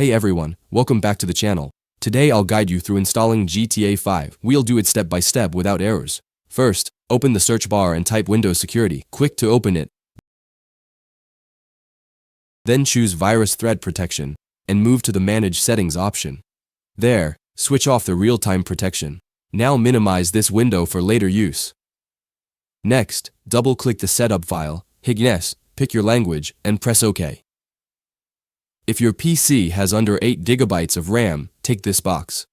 Hey everyone, welcome back to the channel. Today I'll guide you through installing GTA 5. We'll do it step by step without errors. First, open the search bar and type Windows Security. Click to open it. Then choose Virus Threat Protection and move to the Manage Settings option. There, switch off the real-time protection. Now minimize this window for later use. Next, double-click the setup file, hit Yes, pick your language, and press OK. If your PC has under 8 GB of RAM, take this box.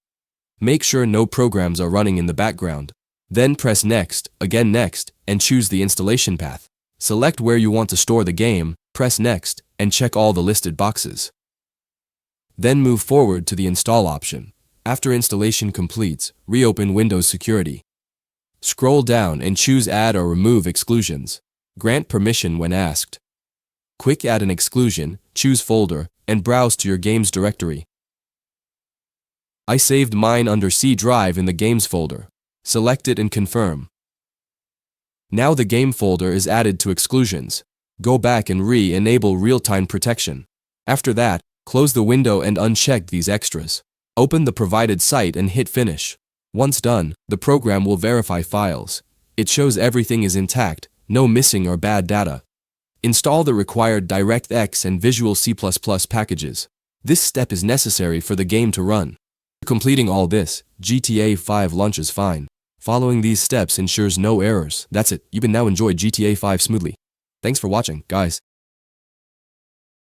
Make sure no programs are running in the background. Then press Next, again Next, and choose the installation path. Select where you want to store the game, press Next, and check all the listed boxes. Then move forward to the Install option. After installation completes, reopen Windows Security. Scroll down and choose Add or Remove Exclusions. Grant permission when asked. Quick add an exclusion, choose Folder, and browse to your games directory. I saved mine under C drive in the Games folder. Select it and confirm. Now the game folder is added to exclusions. Go back and re-enable real-time protection. After that, close the window and uncheck these extras. Open the provided site and hit Finish. Once done, the program will verify files. It shows everything is intact, no missing or bad data. Install the required DirectX and Visual C++ packages. This step is necessary for the game to run. Completing all this, GTA 5 launches fine. Following these steps ensures no errors. That's it, you can now enjoy GTA 5 smoothly. Thanks for watching, guys.